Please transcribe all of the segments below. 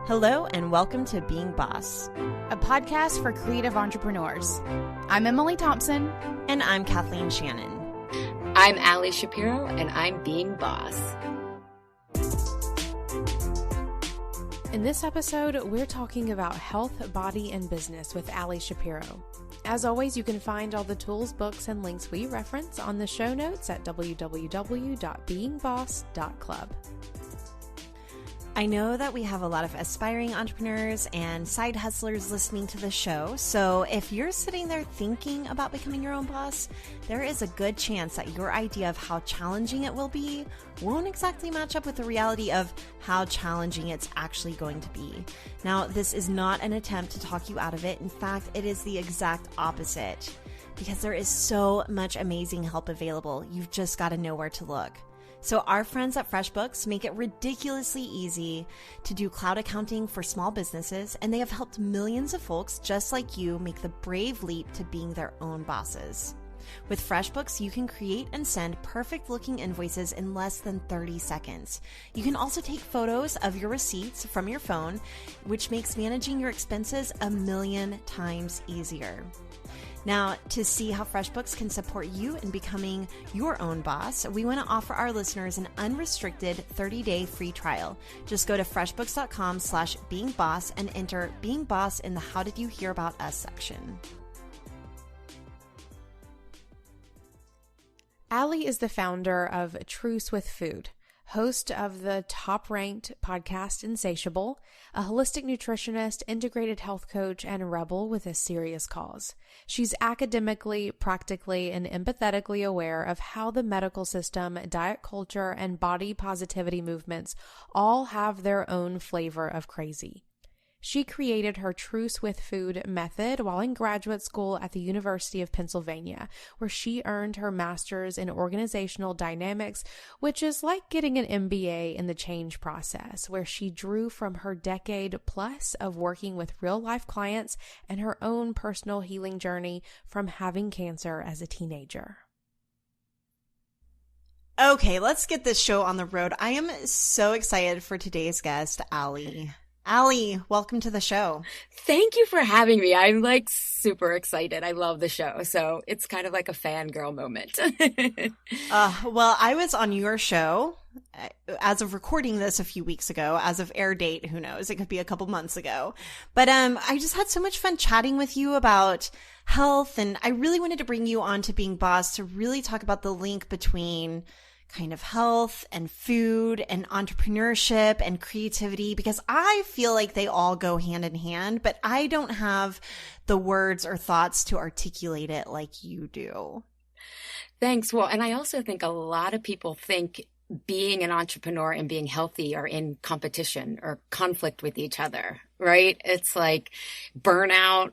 Hello and welcome to Being Boss, a podcast for creative entrepreneurs. I'm Emily Thompson. And I'm Kathleen Shannon. I'm Ali Shapiro, and I'm Being Boss. In this episode, we're talking about health, body, and business with Ali Shapiro. As always, you can find all the tools, books, and links we reference on the show notes at www.beingboss.club. I know that we have a lot of aspiring entrepreneurs and side hustlers listening to the show, so if you're sitting there thinking about becoming your own boss, there is a good chance that your idea of how challenging it will be won't exactly match up with the reality of how challenging it's actually going to be. Now, this is not an attempt to talk you out of it. In fact, it is the exact opposite, because there is so much amazing help available. You've just got to know where to look. So our friends at FreshBooks make it ridiculously easy to do cloud accounting for small businesses, and they have helped millions of folks just like you make the brave leap to being their own bosses. With FreshBooks, you can create and send perfect-looking invoices in less than 30 seconds. You can also take photos of your receipts from your phone, which makes managing your expenses a million times easier. Now, to see how FreshBooks can support you in becoming your own boss, we want to offer our listeners an unrestricted 30-day free trial. Just go to freshbooks.com/beingboss and enter Being Boss in the How Did You Hear About Us section. Ali is the founder of Truce with Food, host of the top-ranked podcast Insatiable, a holistic nutritionist, integrated health coach, and rebel with a serious cause. She's academically, practically, and empathetically aware of how the medical system, diet culture, and body positivity movements all have their own flavor of crazy. She created her Truce with Food method while in graduate school at the University of Pennsylvania, where she earned her master's in organizational dynamics, which is like getting an MBA in the change process, where she drew from her decade plus of working with real-life clients and her own personal healing journey from having cancer as a teenager. Okay, let's get this show on the road. I am so excited for today's guest, Ali. Ali, welcome to the show. Thank you for having me. I'm like super excited. I love the show. So it's kind of like a fangirl moment. Well, I was on your show as of recording this a few weeks ago. As of air date, who knows? It could be a couple months ago. But I just had so much fun chatting with you about health. And I really wanted to bring you on to Being Boss to really talk about the link between kind of health and food and entrepreneurship and creativity, because I feel like they all go hand in hand, but I don't have the words or thoughts to articulate it like you do. Thanks. Well, and I also think a lot of people think being an entrepreneur and being healthy are in competition or conflict with each other, right? It's like burnout,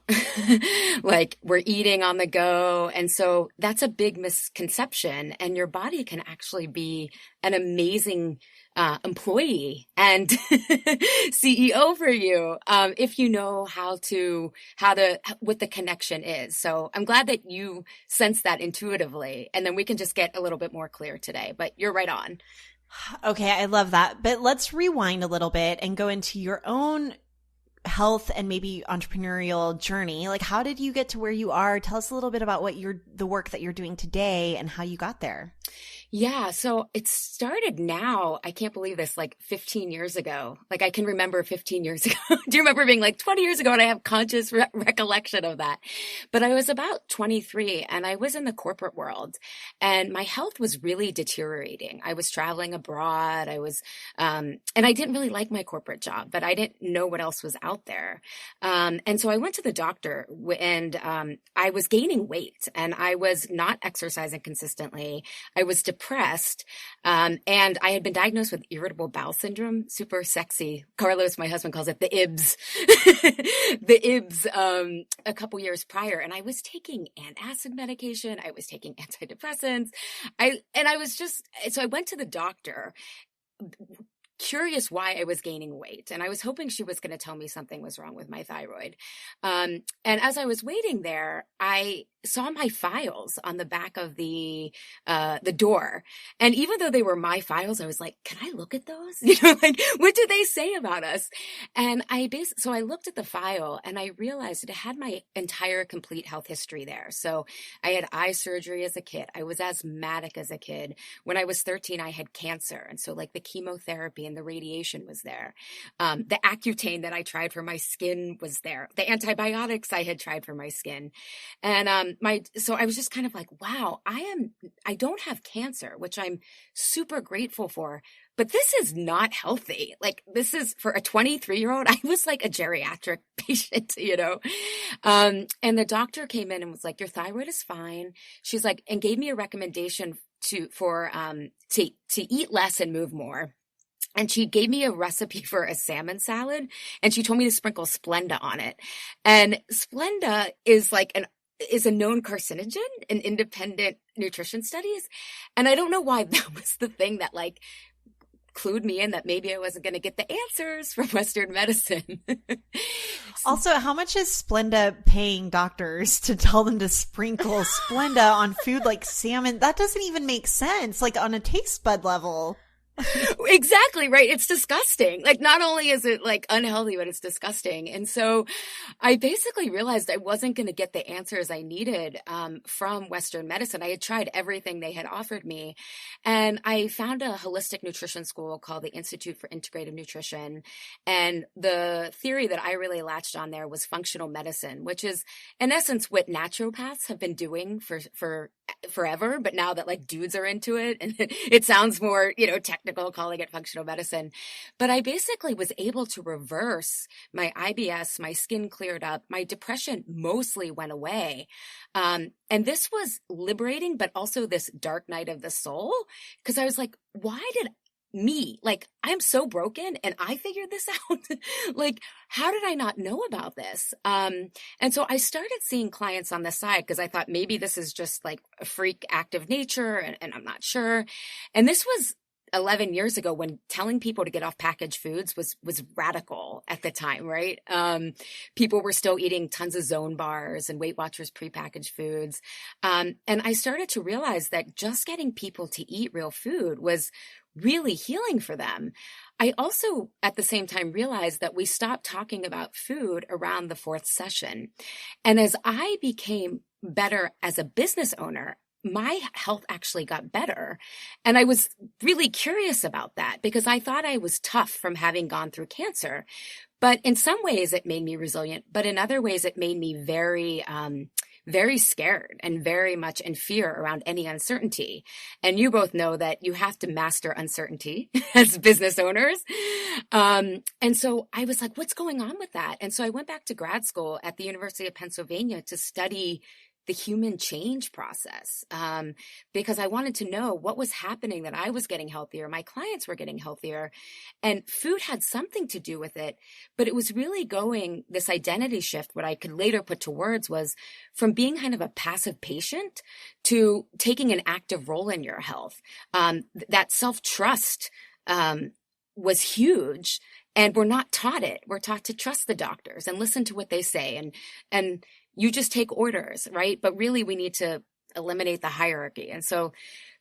like we're eating on the go. And so that's a big misconception. And your body can actually be an amazing employee and CEO for you if you know what the connection is. So I'm glad that you sense that intuitively, and then we can just get a little bit more clear today, but you're right on. Okay, I love that. But let's rewind a little bit and go into your own health and maybe entrepreneurial journey. Like, how did you get to where you are? Tell us a little bit about the work that you're doing today and how you got there. Yeah. So it started now, I can't believe this, like 15 years ago. Like I can remember 15 years ago. Do you remember being like 20 years ago? And I have conscious recollection of that. But I was about 23 and I was in the corporate world and my health was really deteriorating. I was traveling abroad. I was, and I didn't really like my corporate job, but I didn't know what else was out there. And so I went to the doctor and I was gaining weight and I was not exercising consistently. I was depressed. And I had been diagnosed with irritable bowel syndrome, super sexy. Carlos, my husband, calls it the IBS, the IBS, a couple years prior. And I was taking antacid medication. I was taking antidepressants. So I went to the doctor curious why I was gaining weight. And I was hoping she was going to tell me something was wrong with my thyroid. And as I was waiting there, I saw my files on the back of the door. And even though they were my files, I was like, can I look at those? Like, what did they say about us? And so I looked at the file and I realized it had my entire complete health history there. So I had eye surgery as a kid. I was asthmatic as a kid. When I was 13, I had cancer. And so like the chemotherapy and the radiation was there. The Accutane that I tried for my skin was there. The antibiotics I had tried for my skin. And so I was just kind of like, wow, I don't have cancer, which I'm super grateful for, but this is not healthy. Like this is for a 23-year-old, I was like a geriatric patient, and the doctor came in and was like, your thyroid is fine. She's like, and gave me a recommendation to eat less and move more. And she gave me a recipe for a salmon salad and she told me to sprinkle Splenda on it. And Splenda is a known carcinogen in independent nutrition studies. And I don't know why that was the thing that like clued me in that maybe I wasn't going to get the answers from Western medicine. Also, how much is Splenda paying doctors to tell them to sprinkle Splenda on food like salmon? That doesn't even make sense, like on a taste bud level. Exactly, right. It's disgusting. Like not only is it like unhealthy, but it's disgusting. And so I basically realized I wasn't going to get the answers I needed from Western medicine. I had tried everything they had offered me. And I found a holistic nutrition school called the Institute for Integrative Nutrition. And the theory that I really latched on there was functional medicine, which is in essence what naturopaths have been doing for forever. But now that like dudes are into it and it sounds more, technical calling it functional medicine. But I basically was able to reverse my IBS, my skin cleared up, my depression mostly went away. And this was liberating, but also this dark night of the soul. Because I was like, why did me, like, I'm so broken and I figured this out. Like, how did I not know about this? And so I started seeing clients on the side because I thought maybe this is just like a freak act of nature and I'm not sure. And this was 11 years ago when telling people to get off packaged foods was radical at the time, right? People were still eating tons of Zone bars and Weight Watchers prepackaged foods. And I started to realize that just getting people to eat real food was really healing for them. I also, at the same time, realized that we stopped talking about food around the fourth session. And as I became better as a business owner, my health actually got better. And I was really curious about that because I thought I was tough from having gone through cancer. But in some ways it made me resilient, but in other ways it made me very, very scared and very much in fear around any uncertainty. And you both know that you have to master uncertainty as business owners. And so I was like, what's going on with that? And so I went back to grad school at the University of Pennsylvania to study the human change process, because I wanted to know what was happening, that I was getting healthier, my clients were getting healthier, and food had something to do with it. But it was really going, this identity shift, what I could later put to words was from being kind of a passive patient to taking an active role in your health. That self-trust was huge. And we're not taught it. We're taught to trust the doctors and listen to what they say. And you just take orders, right? But really we need to eliminate the hierarchy. And so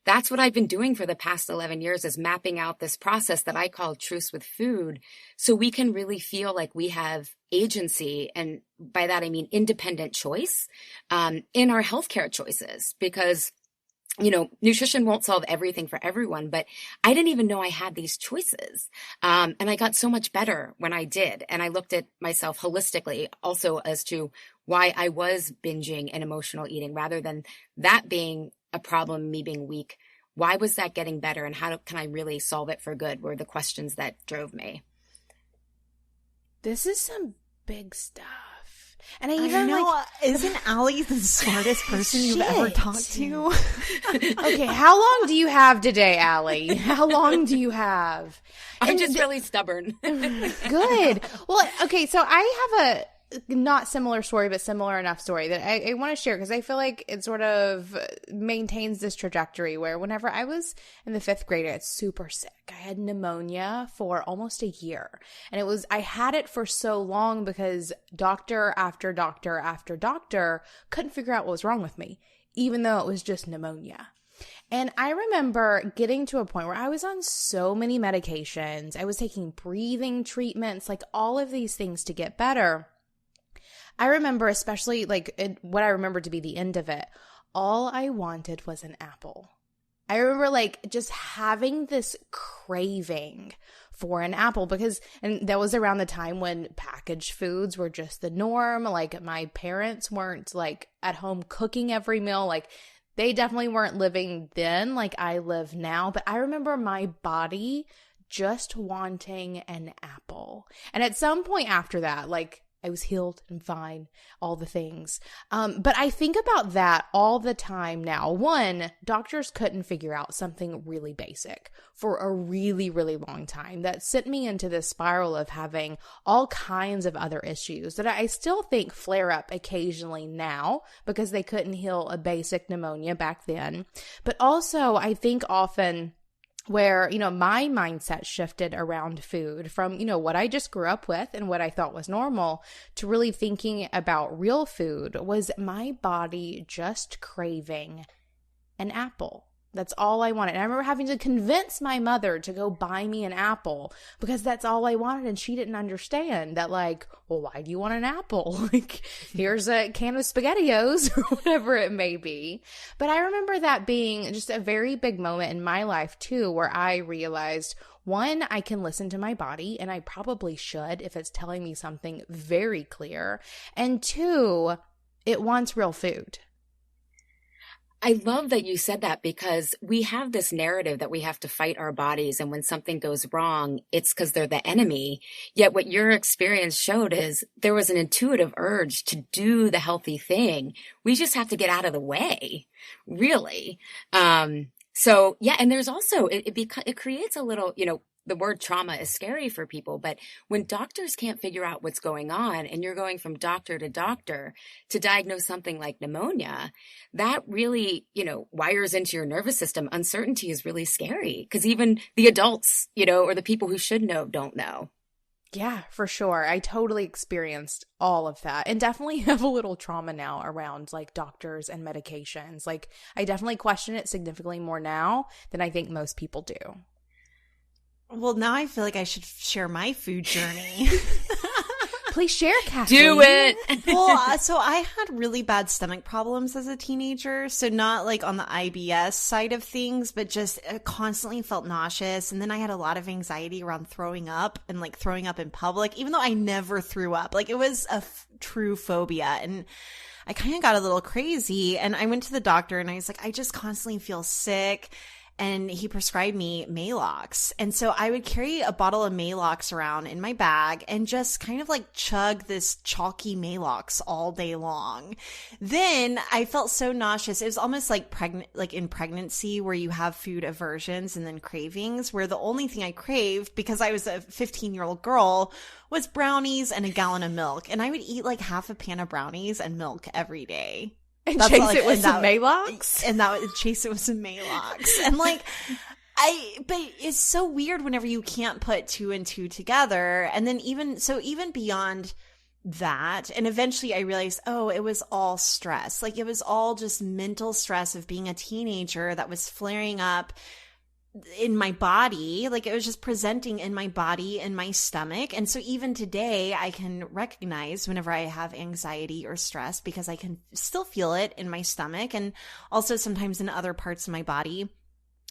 that's what I've been doing for the past 11 years is mapping out this process that I call Truce with Food. So we can really feel like we have agency. And by that, I mean independent choice in our healthcare choices, because nutrition won't solve everything for everyone, but I didn't even know I had these choices. And I got so much better when I did. And I looked at myself holistically also as to why I was binging and emotional eating rather than that being a problem, me being weak. Why was that getting better? And how can I really solve it for good were the questions that drove me. This is some big stuff. And isn't Ali the smartest person you've ever talked to? Okay, how long do you have today, Ali? How long do you have? I'm just really stubborn. Good. Well, okay, so I have not similar story, but similar enough story that I want to share because I feel like it sort of maintains this trajectory where whenever I was in the 5th grade, I was super sick. I had pneumonia for almost a year. And I had it for so long because doctor after doctor after doctor couldn't figure out what was wrong with me, even though it was just pneumonia. And I remember getting to a point where I was on so many medications. I was taking breathing treatments, like all of these things to get better. I remember especially what I remember to be the end of it, all I wanted was an apple. I remember just having this craving for an apple and that was around the time when packaged foods were just the norm. Like my parents weren't at home cooking every meal. They definitely weren't living then like I live now. But I remember my body just wanting an apple. And at some point after that, I was healed and fine, all the things. But I think about that all the time now. One, doctors couldn't figure out something really basic for a really, really long time that sent me into this spiral of having all kinds of other issues that I still think flare up occasionally now because they couldn't heal a basic pneumonia back then. But also, I think often where, my mindset shifted around food from, what I just grew up with and what I thought was normal to really thinking about real food was my body just craving an apple. That's all I wanted. And I remember having to convince my mother to go buy me an apple because that's all I wanted. And she didn't understand that well, why do you want an apple? Here's a can of SpaghettiOs or whatever it may be. But I remember that being just a very big moment in my life too, where I realized, one, I can listen to my body, and I probably should if it's telling me something very clear. And two, it wants real food. I love that you said that because we have this narrative that we have to fight our bodies. And when something goes wrong, it's because they're the enemy. Yet what your experience showed is there was an intuitive urge to do the healthy thing. We just have to get out of the way, really. So yeah. And there's also, it creates a little, the word trauma is scary for people, but when doctors can't figure out what's going on and you're going from doctor to diagnose something like pneumonia, that really, wires into your nervous system. Uncertainty is really scary because even the adults, or the people who should know don't know. Yeah, for sure. I totally experienced all of that and definitely have a little trauma now around doctors and medications. I definitely question it significantly more now than I think most people do. Well, now I feel like I should share my food journey. Please share, Kathleen. Do it. Well, so I had really bad stomach problems as a teenager. So not on the IBS side of things, but just constantly felt nauseous. And then I had a lot of anxiety around throwing up and throwing up in public, even though I never threw up. It was a true phobia. And I kind of got a little crazy. And I went to the doctor and I was like, I just constantly feel sick. And he prescribed me Maalox. And so I would carry a bottle of Maalox around in my bag and just kind of chug this chalky Maalox all day long. Then I felt so nauseous. It was almost like in pregnancy where you have food aversions and then cravings, where the only thing I craved because I was a 15-year-old girl was brownies and a gallon of milk. And I would eat half a pan of brownies and milk every day. And chase it with some Maalox? And that would chase it with some Maalox. And but it's so weird whenever you can't put two and two together. And then even beyond that, and eventually I realized, it was all stress. It was all just mental stress of being a teenager that was flaring up in my body. It was just presenting in my body, in my stomach. And so even today I can recognize whenever I have anxiety or stress because I can still feel it in my stomach and also sometimes in other parts of my body.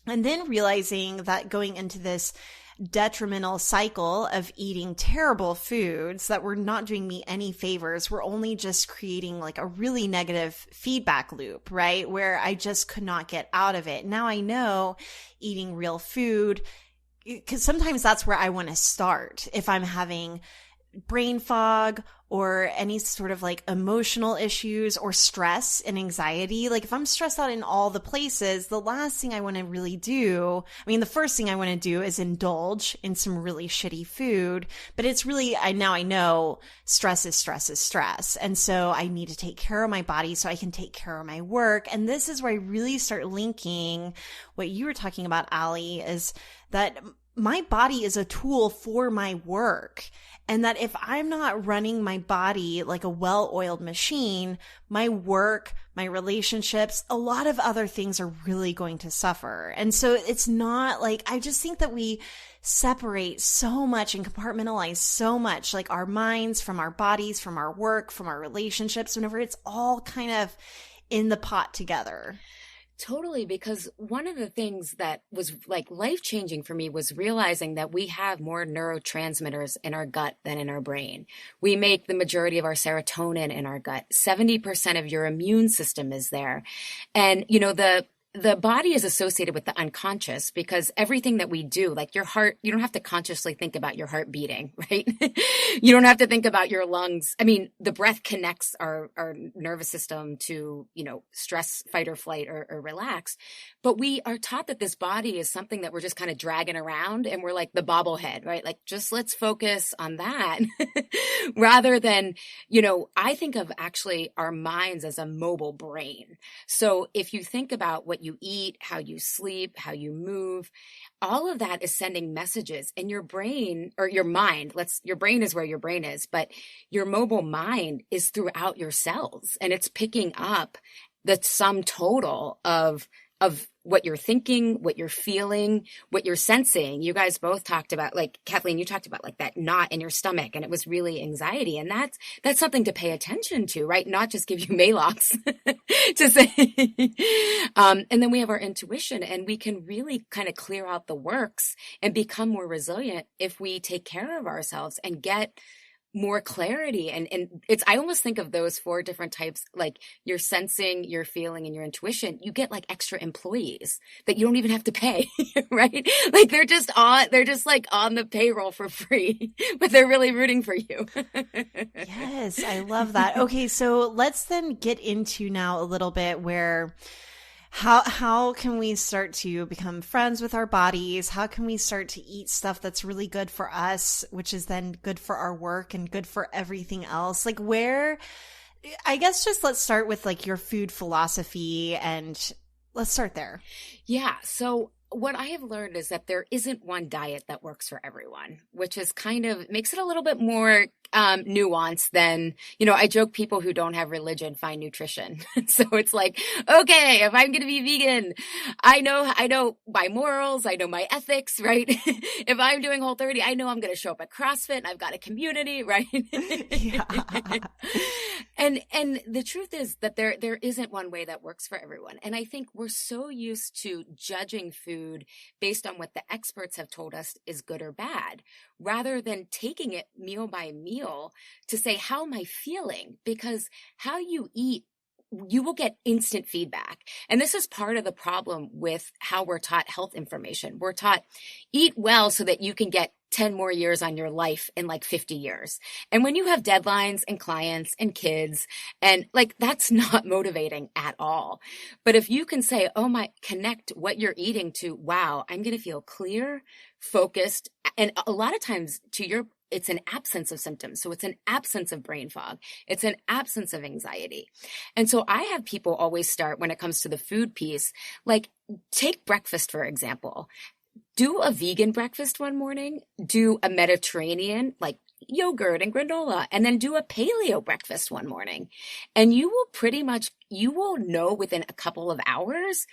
And then realizing that going into this detrimental cycle of eating terrible foods that were not doing me any favors, were only just creating a really negative feedback loop, right? Where I just could not get out of it. Now I know eating real food, because sometimes that's where I want to start if I'm having brain fog or any sort of like emotional issues or stress and anxiety. Like if I'm stressed out in all the places, the last thing I want to really do, I mean, the first thing I want to do is indulge in some really shitty food, but it's really, I know stress is stress is stress. And so I need to take care of my body so I can take care of my work. And this is where I really start linking what you were talking about, Ali, is that my body is a tool for my work. And that if I'm not running my body like a well-oiled machine, my work, my relationships, a lot of other things are really going to suffer. And so it's not like, I just think that we separate so much and compartmentalize so much, like our minds from our bodies, from our work, from our relationships, whenever it's all kind of in the pot together. Totally, because one of the things that was like life-changing for me was realizing that we have more neurotransmitters in our gut than in our brain. We make the majority of our serotonin in our gut. 70% of your immune system is there. And, you know, the body is associated with the unconscious because everything that we do, like your heart, you don't have to consciously think about your heart beating, right? You don't have to think about your lungs. I mean, the breath connects our nervous system to, you know, stress, fight or flight or relax. But we are taught that this body is something that we're just kind of dragging around and we're like the bobblehead, right? Like just let's focus on that rather than, you know, I think of actually our minds as a mobile brain. So if you think about what you eat, how you sleep, how you move, all of that is sending messages, and your brain or your mind, your brain is where your brain is, but your mobile mind is throughout your cells, and it's picking up the sum total of what you're thinking, what you're feeling, what you're sensing. You guys both talked about, like Kathleen, you talked about like that knot in your stomach, and it was really anxiety. And that's something to pay attention to, right? Not just give you Maalox to say. And then we have our intuition, and we can really kind of clear out the works and become more resilient if we take care of ourselves and get more clarity. And it's, I almost think of those 4 different types, like your sensing, your feeling, and your intuition. You get like extra employees that you don't even have to pay, right? Like they're just like on the payroll for free, but they're really rooting for you. Yes, I love that. Okay, so let's then get into now a little bit where how can we start to become friends with our bodies? How can we start to eat stuff that's really good for us, which is then good for our work and good for everything else? Like I guess just let's start with like your food philosophy, and let's start there. Yeah. So what I have learned is that there isn't one diet that works for everyone, which is kind of makes it a little bit more nuanced than, you know, I joke people who don't have religion find nutrition. So it's like, okay, if I'm going to be vegan, I know my morals, I know my ethics, right? If I'm doing Whole30, I know I'm going to show up at CrossFit and I've got a community, right? Yeah. And the truth is that there isn't one way that works for everyone. And I think we're so used to judging food based on what the experts have told us is good or bad, rather than taking it meal by meal to say, how am I feeling? Because how you eat, you will get instant feedback. And this is part of the problem with how we're taught health information. We're taught eat well so that you can get 10 more years on your life in like 50 years. And when you have deadlines and clients and kids, and like, that's not motivating at all. But if you can say, connect what you're eating to, wow, I'm going to feel clear, focused. And a lot of times it's an absence of symptoms. So it's an absence of brain fog. It's an absence of anxiety. And so I have people always start when it comes to the food piece, like take breakfast, for example. Do a vegan breakfast one morning, do a Mediterranean, like yogurt and granola, and then do a paleo breakfast one morning. And you will know within a couple of hours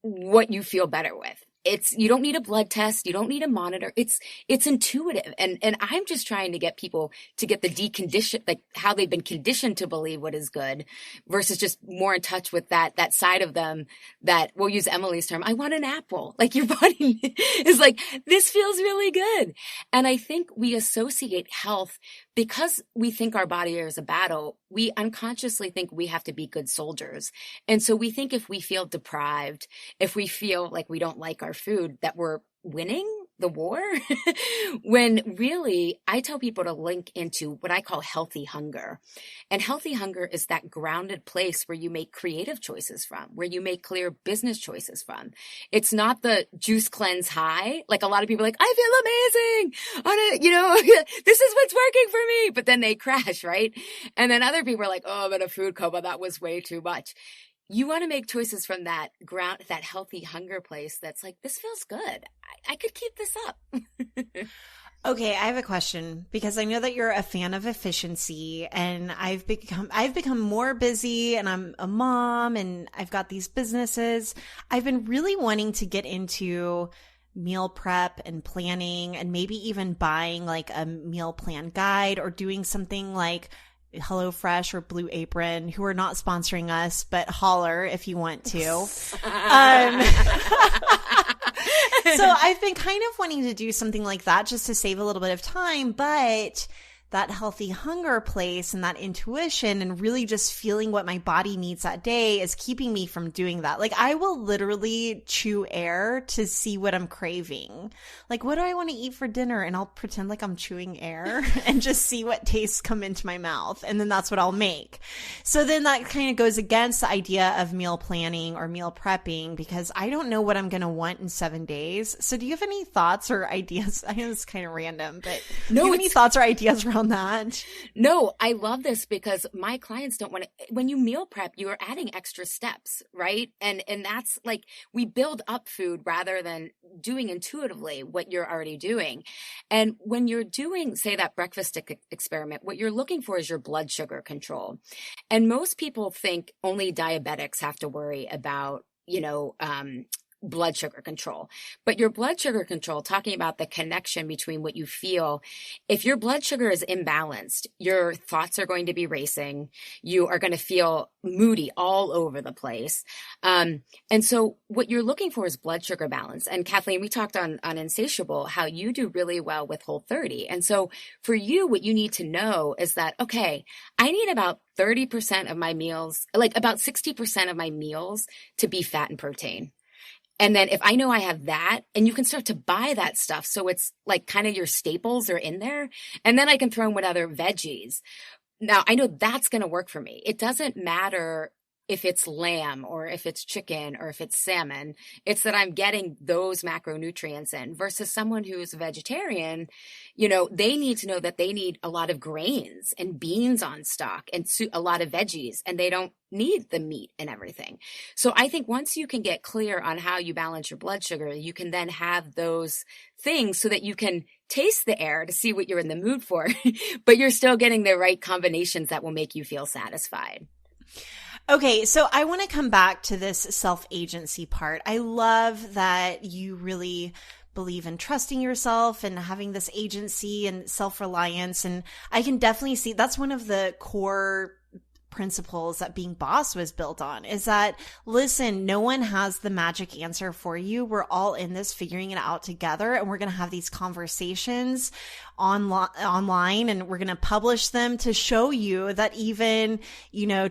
what you feel better with. You don't need a blood test. You don't need a monitor. It's intuitive. And I'm just trying to get people to get the decondition, like how they've been conditioned to believe what is good versus just more in touch with that side of them that we'll use Emily's term. I want an apple. Like your body is like, this feels really good. And I think we associate health because we think our body is a battle. We unconsciously think we have to be good soldiers. And so we think if we feel deprived, if we feel like we don't like our food, that we're winning the war, when really I tell people to link into what I call healthy hunger. And healthy hunger is that grounded place where you make creative choices from, where you make clear business choices from. It's not the juice cleanse high. Like a lot of people are like, I feel amazing on it, this is what's working for me. But then they crash, right? And then other people are like, oh, I'm in a food coma. That was way too much. You want to make choices from that ground, that healthy hunger place that's like, this feels good. I could keep this up. Okay, I have a question because I know that you're a fan of efficiency, and I've become more busy, and I'm a mom and I've got these businesses. I've been really wanting to get into meal prep and planning, and maybe even buying like a meal plan guide or doing something like HelloFresh or Blue Apron, who are not sponsoring us, but holler if you want to. So I've been kind of wanting to do something like that just to save a little bit of time, but that healthy hunger place and that intuition and really just feeling what my body needs that day is keeping me from doing that. Like I will literally chew air to see what I'm craving. Like, what do I want to eat for dinner? And I'll pretend like I'm chewing air and just see what tastes come into my mouth. And then that's what I'll make. So then that kind of goes against the idea of meal planning or meal prepping because I don't know what I'm going to want in 7 days. So do you have any thoughts or ideas? I know it's kind of random, but do you have any thoughts or ideas around that? No, I love this because my clients don't want to, when you meal prep, you're adding extra steps, right? And that's like, we build up food rather than doing intuitively what you're already doing. And when you're doing, say, that breakfast experiment, what you're looking for is your blood sugar control. And most people think only diabetics have to worry about, blood sugar control. But your blood sugar control, talking about the connection between what you feel, if your blood sugar is imbalanced, your thoughts are going to be racing. You are going to feel moody all over the place. And so what you're looking for is blood sugar balance. And Kathleen, we talked on Insatiable how you do really well with Whole30. And so for you, what you need to know is that, okay, I need about 30% of my meals, like about 60% of my meals to be fat and protein. And then if I know I have that, and you can start to buy that stuff. So it's like kind of your staples are in there. And then I can throw in what other veggies. Now I know that's going to work for me. It doesn't matter if it's lamb or if it's chicken or if it's salmon. It's that I'm getting those macronutrients in versus someone who's a vegetarian. They need to know that they need a lot of grains and beans on stock and a lot of veggies, and they don't need the meat and everything. So I think once you can get clear on how you balance your blood sugar, you can then have those things so that you can taste the air to see what you're in the mood for, but you're still getting the right combinations that will make you feel satisfied. Okay, so I want to come back to this self-agency part. I love that you really believe in trusting yourself and having this agency and self-reliance. And I can definitely see that's one of the core principles that being boss was built on, is that, listen, no one has the magic answer for you. We're all in this figuring it out together, and we're going to have these conversations online, and we're going to publish them to show you that even,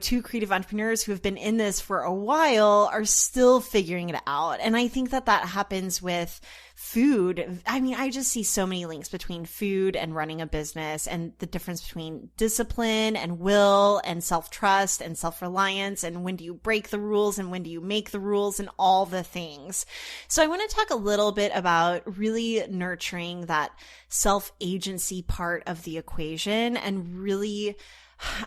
two creative entrepreneurs who have been in this for a while are still figuring it out. And I think that happens with food. I mean, I just see so many links between food and running a business, and the difference between discipline and will and self-trust and self-reliance, and when do you break the rules and when do you make the rules, and all the things. So I want to talk a little bit about really nurturing that self-agency part of the equation, and really,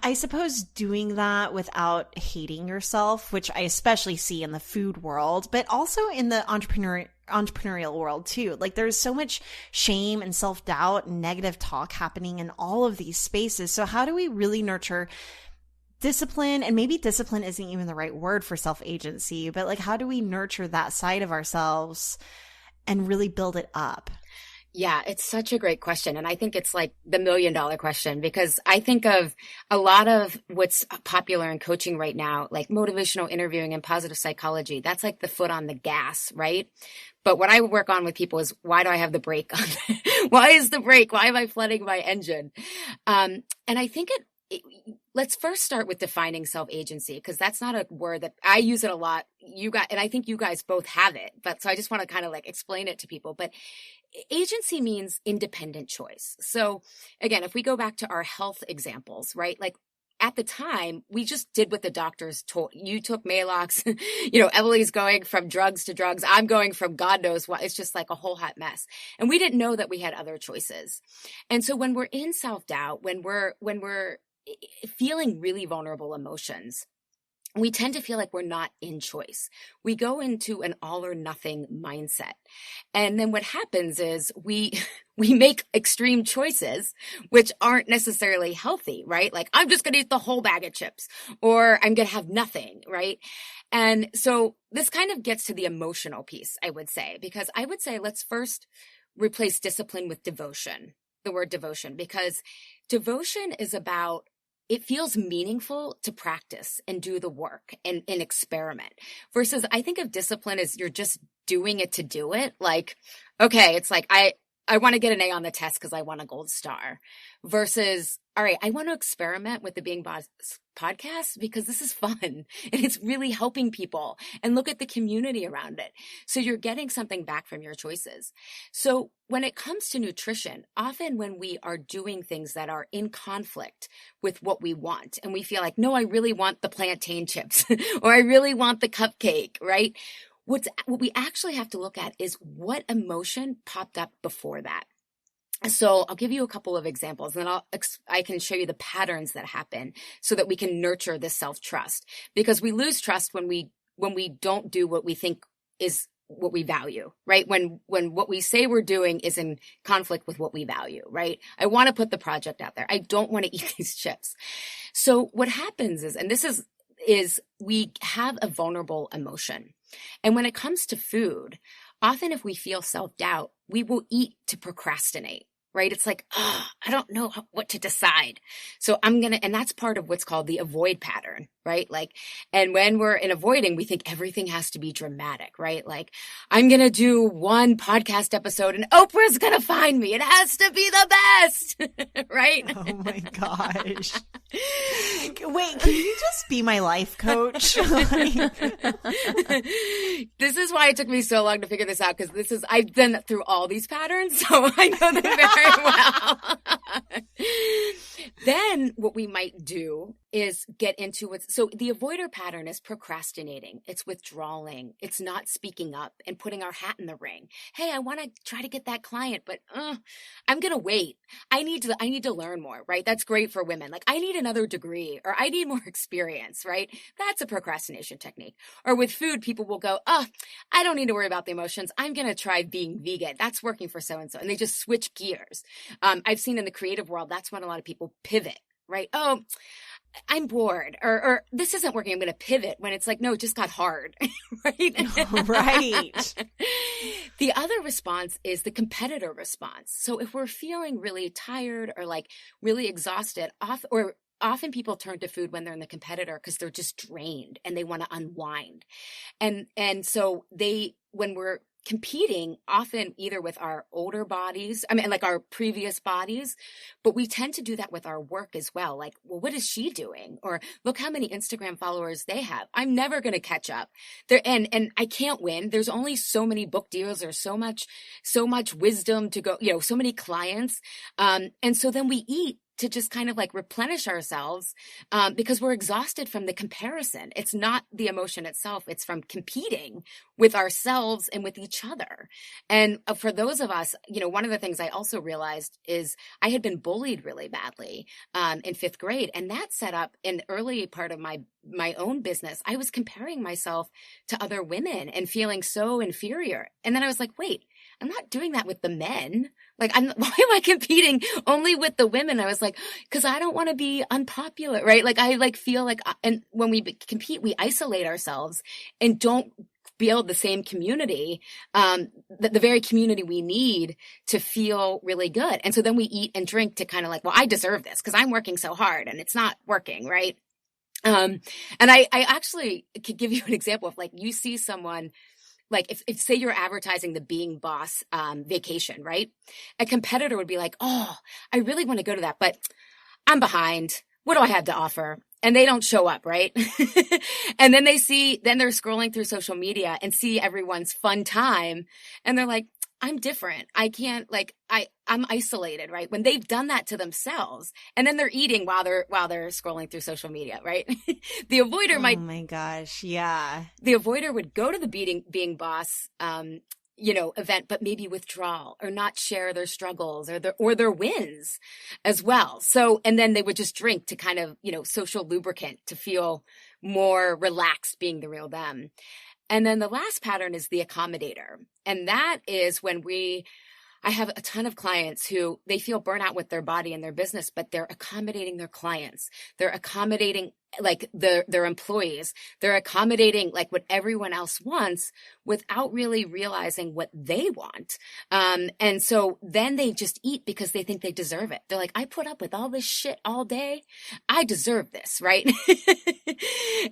I suppose, doing that without hating yourself, which I especially see in the food world, but also in the entrepreneurial world too. Like, there's so much shame and self-doubt and negative talk happening in all of these spaces. So how do we really nurture discipline? And maybe discipline isn't even the right word for self-agency, but like, how do we nurture that side of ourselves and really build it up? Yeah, it's such a great question. And I think it's like the $1 million question, because I think of a lot of what's popular in coaching right now, like motivational interviewing and positive psychology. That's like the foot on the gas, right? But what I work on with people is, why do I have the brake on? Why is the brake? Why am I flooding my engine? And I think let's first start with defining self-agency, because that's not a word that I use it a lot. And I think you guys both have it. But so I just want to kind of like explain it to people. But agency means independent choice. So again, if we go back to our health examples, right? Like at the time, we just did what the doctors told. You took Maalox, Emily's going from drugs to drugs. I'm going from God knows what. It's just like a whole hot mess. And we didn't know that we had other choices. And so when we're in self-doubt, when we're feeling really vulnerable emotions, we tend to feel like we're not in choice. We go into an all or nothing mindset. And then what happens is we make extreme choices, which aren't necessarily healthy, right? Like, I'm just going to eat the whole bag of chips, or I'm going to have nothing, right? And so this kind of gets to the emotional piece, I would say, because I would say let's first replace discipline with devotion, the word devotion, because devotion is about, it feels meaningful to practice and do the work and experiment, versus I think of discipline as you're just doing it to do it. Like, okay, it's like, I want to get an A on the test because I want a gold star, versus, all right, I want to experiment with the Being Boss podcast because this is fun and it's really helping people, and look at the community around it. So you're getting something back from your choices. So when it comes to nutrition, often when we are doing things that are in conflict with what we want, and we feel like, no, I really want the plantain chips or I really want the cupcake, right? What we actually have to look at is what emotion popped up before that. So I'll give you a couple of examples, and then I can show you the patterns that happen so that we can nurture this self-trust, because we lose trust when we don't do what we think is what we value, right? When what we say we're doing is in conflict with what we value, right? I want to put the project out there. I don't want to eat these chips. So what happens is, and this is we have a vulnerable emotion. And when it comes to food, often if we feel self-doubt, we will eat to procrastinate, right? It's like, oh, I don't know what to decide. So and that's part of what's called the avoid pattern, right? Like, and when we're in avoiding, we think everything has to be dramatic, right? Like, I'm going to do one podcast episode and Oprah's going to find me. It has to be the best, right? Oh my gosh. Wait, can you just be my life coach? This is why it took me so long to figure this out, because I've been through all these patterns, so I know them very well. Then what we might do is get into it. So the avoider pattern is procrastinating. It's withdrawing. It's not speaking up and putting our hat in the ring. Hey, I want to try to get that client, but I'm going to wait. I need to learn more, right? That's great for women. Like, I need another degree, or I need more experience, right? That's a procrastination technique. Or with food, people will go, I don't need to worry about the emotions. I'm going to try being vegan. That's working for so-and-so. And they just switch gears. I've seen in the creative world, that's when a lot of people pivot, right? Oh, I'm bored, or this isn't working, I'm going to pivot, when it's like, no, it just got hard, right? Right. The other response is the competitor response. So if we're feeling really tired or like really exhausted, often people turn to food when they're in the competitor because they're just drained and they want to unwind. And so when we're competing, often either with our older bodies, like our previous bodies, but we tend to do that with our work as well. Like, well, what is she doing? Or look how many Instagram followers they have. I'm never going to catch up there. And I can't win. There's only so many book deals, or so much wisdom to go, so many clients. And so then we eat to just kind of like replenish ourselves, because we're exhausted from the comparison. It's not the emotion itself. It's from competing with ourselves and with each other. And for those of us, one of the things I also realized is I had been bullied really badly in 5th grade. And that set up an early part of my own business. I was comparing myself to other women and feeling so inferior. And then I was like, wait, I'm not doing that with the men. Like, why am I competing only with the women? I was like, because I don't want to be unpopular, right? Like, I feel like, and when we compete, we isolate ourselves and don't build the same community, the very community we need to feel really good. And so then we eat and drink to kind of like, well, I deserve this because I'm working so hard and it's not working, right? And I actually could give you an example of, like, you see someone, like, if say you're advertising the Being Boss vacation, right? A competitor would be like, oh, I really want to go to that, but I'm behind. What do I have to offer? And they don't show up, right? And then they're scrolling through social media and see everyone's fun time. And they're like, I'm different. I can't I'm isolated, right? When they've done that to themselves and then they're eating while they're scrolling through social media, right? The avoider Oh my gosh. Yeah. The avoider would go to the being boss, event, but maybe withdraw or not share their struggles or their wins as well. So, and then they would just drink to kind of, social lubricant to feel more relaxed being the real them. And then the last pattern is the accommodator. And that is when I have a ton of clients who they feel burnout with their body and their business, but they're accommodating their clients. They're accommodating like their employees. They're accommodating like what everyone else wants without really realizing what they want. And so then they just eat because they think they deserve it. They're like, I put up with all this shit all day. I deserve this, right?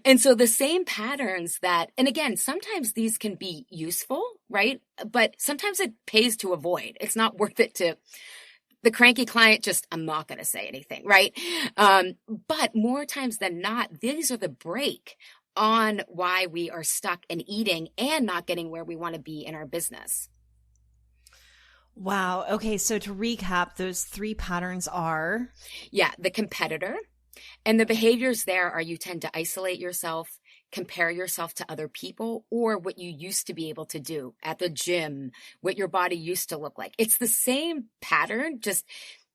And so the same patterns and again, sometimes these can be useful, right? But sometimes it pays to avoid. It's not worth it to the cranky client, I'm not going to say anything, right? But more times than not, these are the break on why we are stuck in eating and not getting where we want to be in our business. Wow. Okay. So to recap, those 3 patterns are? Yeah. The competitor. And the behaviors there are you tend to isolate yourself, compare yourself to other people or what you used to be able to do at the gym, what your body used to look like. It's the same pattern, just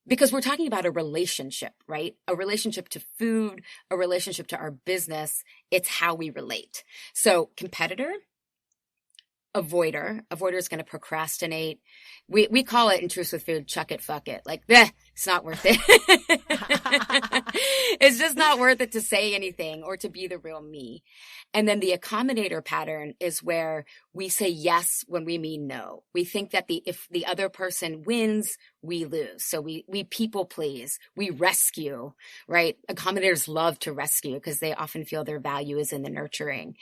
because we're talking about a relationship, right? A relationship to food, a relationship to our business. It's how we relate. So competitor, avoider is going to procrastinate. We call it in Truth with Food, chuck it, fuck it. Like, it's not worth it. It's just not worth it to say anything or to be the real me. And then the accommodator pattern is where we say yes when we mean no. We think that if the other person wins, we lose. So we people please, we rescue, right? Accommodators love to rescue because they often feel their value is in the nurturing.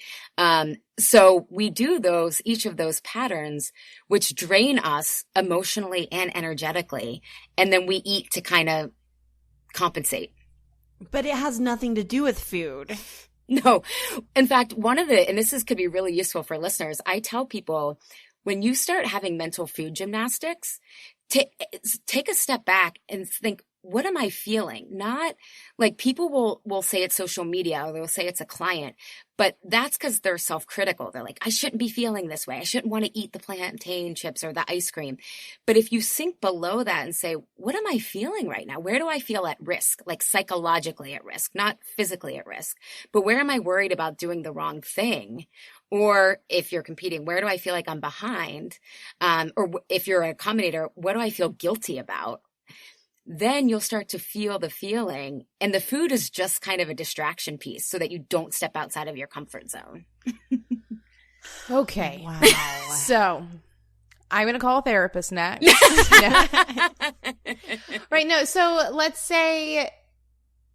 So we do each of those patterns, which drain us emotionally and energetically. And then we eat to kind of compensate. But it has nothing to do with food. No. In fact, and this could be really useful for listeners, I tell people when you start having mental food gymnastics, take a step back and think, what am I feeling? Not like people will say it's social media or they'll say it's a client, but that's because they're self-critical. They're like, I shouldn't be feeling this way. I shouldn't want to eat the plantain chips or the ice cream. But if you sink below that and say, what am I feeling right now? Where do I feel at risk? Like psychologically at risk, not physically at risk, but where am I worried about doing the wrong thing? Or if you're competing, where do I feel like I'm behind? Or if you're an accommodator, what do I feel guilty about? Then you'll start to feel the feeling. And the food is just kind of a distraction piece so that you don't step outside of your comfort zone. Okay. Wow. So I'm going to call a therapist next. Right. No. So let's say,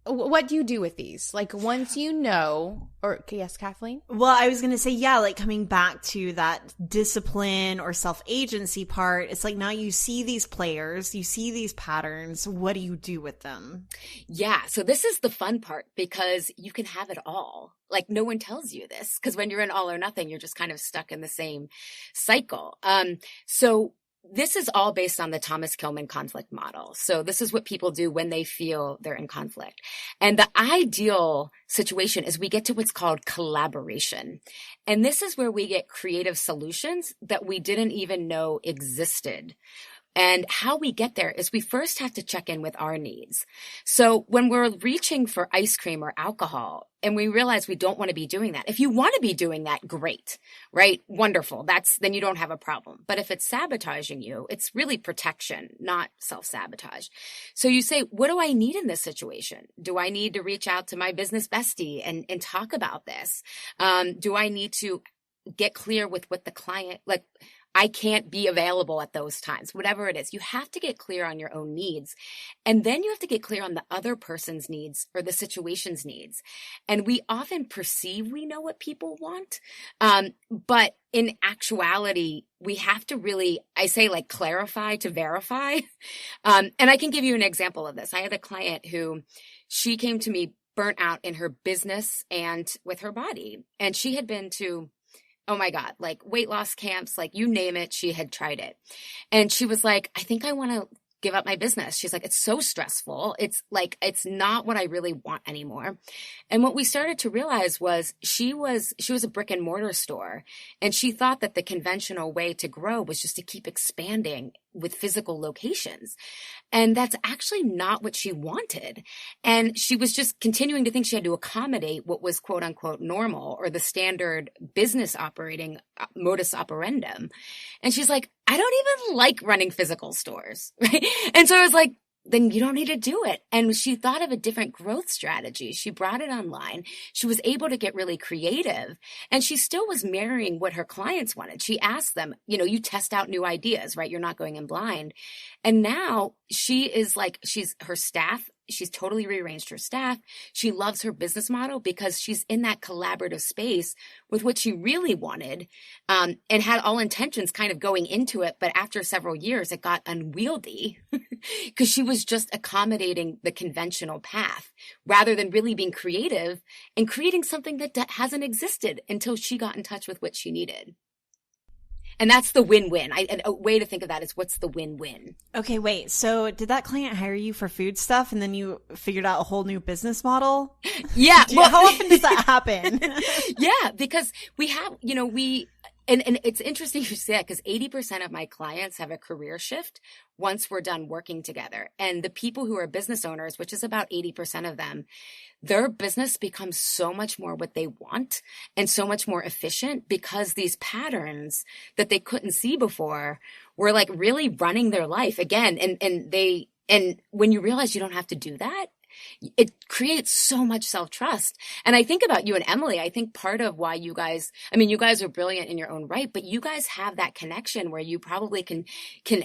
what do you do with these? Like once you know, or yes, Kathleen? Well, I was going to say, yeah, like coming back to that discipline or self-agency part, it's like now you see these players, you see these patterns. What do you do with them? Yeah. So this is the fun part because you can have it all. Like no one tells you this because when you're in all or nothing, you're just kind of stuck in the same cycle. So this is all based on the Thomas Kilmann conflict model. So this is what people do when they feel they're in conflict. And the ideal situation is we get to what's called collaboration. And this is where we get creative solutions that we didn't even know existed. And how we get there is we first have to check in with our needs. So when we're reaching for ice cream or alcohol and we realize we don't want to be doing that, if you want to be doing that, great, right? Wonderful. Then you don't have a problem. But if it's sabotaging you, it's really protection, not self-sabotage. So you say, what do I need in this situation? Do I need to reach out to my business bestie and talk about this? Do I need to get clear with what the client, like, I can't be available at those times, whatever it is. You have to get clear on your own needs. And then you have to get clear on the other person's needs or the situation's needs. And we often perceive we know what people want. But in actuality, we have to really, I say like clarify to verify. And I can give you an example of this. I had a client who she came to me burnt out in her business and with her body. And she had been to Oh my God, like weight loss camps, like you name it, she had tried it. And she was like, I think I want to give up my business. She's like, it's so stressful. It's like, it's not what I really want anymore. And what we started to realize was she was a brick and mortar store. And she thought that the conventional way to grow was just to keep expanding with physical locations. And that's actually not what she wanted. And she was just continuing to think she had to accommodate what was quote unquote normal or the standard business operating modus operandum. And she's like, I don't even like running physical stores. Right. And so I was like, then you don't need to do it. And she thought of a different growth strategy. She brought it online. She was able to get really creative, and she still was marrying what her clients wanted. She asked them, you know, you test out new ideas, right? You're not going in blind. And now she is like, her staff, she's totally rearranged her staff. She loves her business model because she's in that collaborative space with what she really wanted, and had all intentions kind of going into it. But after several years, it got unwieldy because she was just accommodating the conventional path rather than really being creative and creating something that hasn't existed until she got in touch with what she needed. And that's the win-win. A way to think of that is, what's the win-win? Okay, wait. So did that client hire you for food stuff and then you figured out a whole new business model? Yeah. How often does that happen? Yeah, because we have, you know, and it's interesting you say that, because 80% of my clients have a career shift once we're done working together. And the people who are business owners, which is about 80% of them, their business becomes so much more what they want and so much more efficient because these patterns that they couldn't see before were like really running their life again. And when you realize you don't have to do that, it creates so much self-trust. And I think about you and Emily. I think part of why you guys are brilliant in your own right, but you guys have that connection where you probably can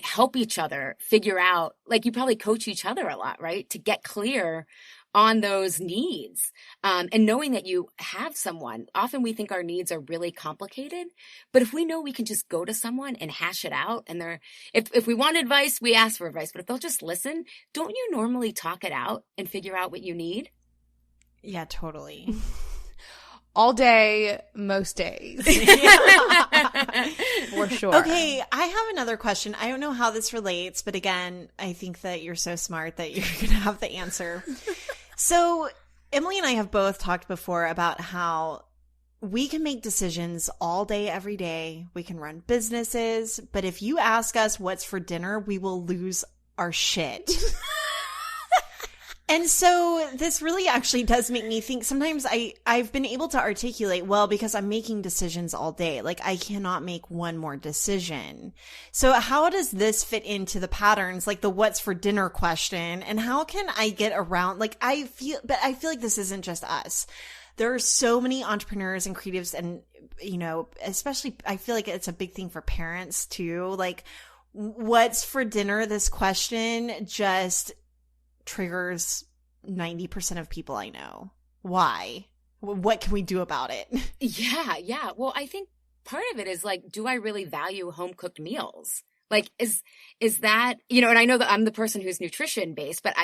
help each other figure out, like you probably coach each other a lot, right? To get clear on those needs. And knowing that you have someone, often we think our needs are really complicated, but if we know we can just go to someone and hash it out, and if we want advice, we ask for advice, but if they'll just listen, don't you normally talk it out and figure out what you need? Yeah, totally. All day, most days. For sure. Okay, I have another question. I don't know how this relates, but again, I think that you're so smart that you're going to have the answer. So Emily and I have both talked before about how we can make decisions all day, every day. We can run businesses, but if you ask us what's for dinner, we will lose our shit. And so this really actually does make me think. Sometimes I've been able to articulate, well, because I'm making decisions all day. Like I cannot make one more decision. So how does this fit into the patterns, like the what's for dinner question? And how can I get around, like I feel like this isn't just us. There are so many entrepreneurs and creatives, and, you know, especially I feel like it's a big thing for parents too. Like what's for dinner? This question just triggers 90% of people I know. Why? What can we do about it? Yeah. Well, I think part of it is like, do I really value home cooked meals? Like, is that, you know, and I know that I'm the person who's nutrition based, but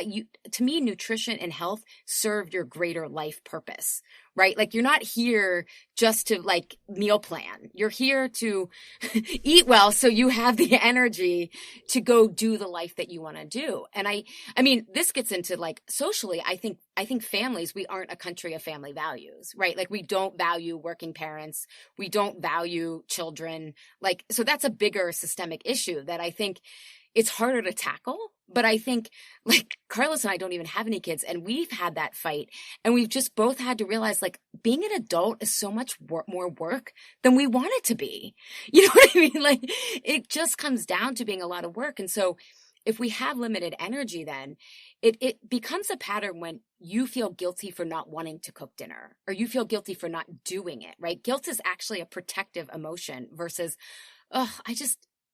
to me, nutrition and health serve your greater life purpose, right? Like you're not here just to like meal plan. You're here to eat well so you have the energy to go do the life that you want to do. And I mean, this gets into like socially, I think families, we aren't a country of family values, right? Like we don't value working parents. We don't value children. Like, so that's a bigger systemic issue that I think it's harder to tackle. But I think like Carlos and I don't even have any kids, and we've had that fight, and we've just both had to realize like being an adult is so much more work than we want it to be. You know what I mean? Like it just comes down to being a lot of work. And so if we have limited energy, then it becomes a pattern when you feel guilty for not wanting to cook dinner, or you feel guilty for not doing it, right? Guilt is actually a protective emotion versus,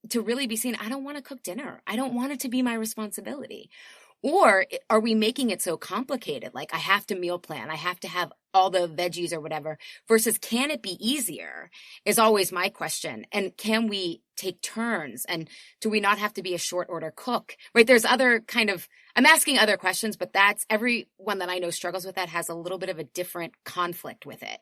to really be seen, I don't want to cook dinner. I don't want it to be my responsibility. Or are we making it so complicated? Like I have to meal plan. I have to have all the veggies or whatever, versus can it be easier is always my question. And can we take turns? And do we not have to be a short order cook, right? There's other kind of, I'm asking other questions, but that's everyone that I know struggles with that, has a little bit of a different conflict with it.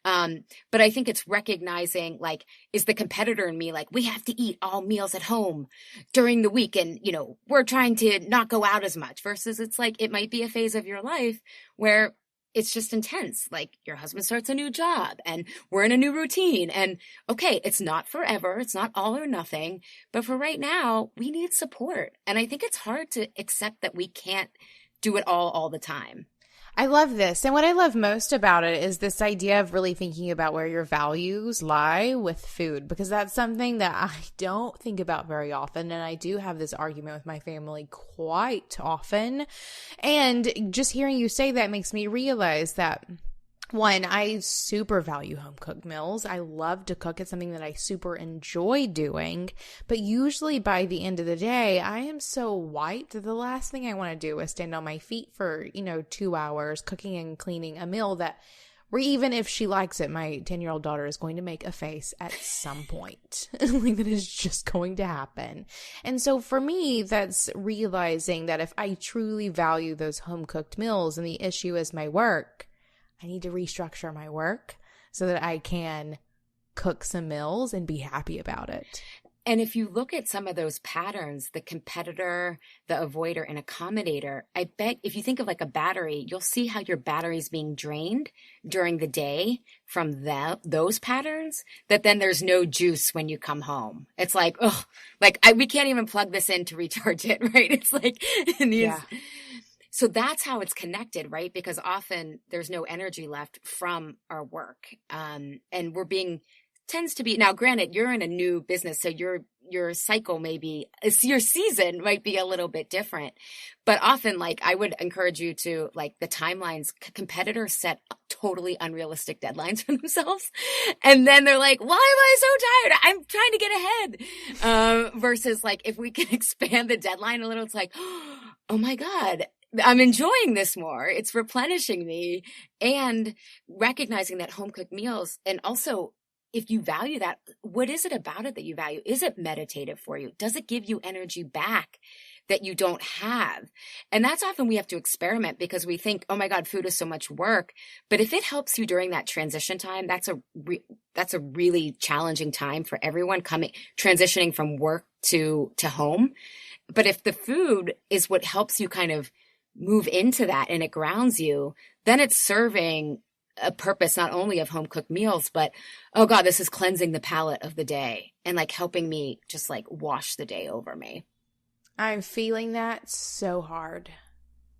But I think it's recognizing, like, is the competitor in me like, we have to eat all meals at home during the week and, you know, we're trying to not go out as much, versus it's like, it might be a phase of your life where it's just intense. Like your husband starts a new job and we're in a new routine, and okay, it's not forever. It's not all or nothing, but for right now we need support. And I think it's hard to accept that we can't do it all the time. I love this. And what I love most about it is this idea of really thinking about where your values lie with food, because that's something that I don't think about very often. And I do have this argument with my family quite often. And just hearing you say that makes me realize that, one, I super value home cooked meals. I love to cook. It's something that I super enjoy doing. But usually by the end of the day, I am so wiped that the last thing I want to do is stand on my feet for, 2 hours cooking and cleaning a meal that, or even if she likes it, my 10-year-old daughter is going to make a face at some point. Like, that is just going to happen. And so for me, that's realizing that if I truly value those home cooked meals and the issue is my work, I need to restructure my work so that I can cook some meals and be happy about it. And if you look at some of those patterns, the competitor, the avoider, and accommodator, I bet if you think of like a battery, you'll see how your battery's being drained during the day from those patterns, that then there's no juice when you come home. It's like, oh, we can't even plug this in to recharge it, right? It's like, yeah. So that's how it's connected, right? Because often there's no energy left from our work. And tends to be, now granted, you're in a new business, so your cycle your season might be a little bit different. But often, like, I would encourage you to, like, the timelines, competitors set totally unrealistic deadlines for themselves. And then they're like, why am I so tired? I'm trying to get ahead. Versus, like, if we can expand the deadline a little, it's like, oh my God, I'm enjoying this more. It's replenishing me, and recognizing that home cooked meals. And also, if you value that, what is it about it that you value? Is it meditative for you? Does it give you energy back that you don't have? And that's often we have to experiment, because we think, oh my God, food is so much work. But if it helps you during that transition time, that's a really challenging time for everyone transitioning from work to home. But if the food is what helps you kind of move into that and it grounds you, then it's serving a purpose not only of home cooked meals, but, oh God, this is cleansing the palate of the day and like helping me just like wash the day over me. I'm feeling that so hard.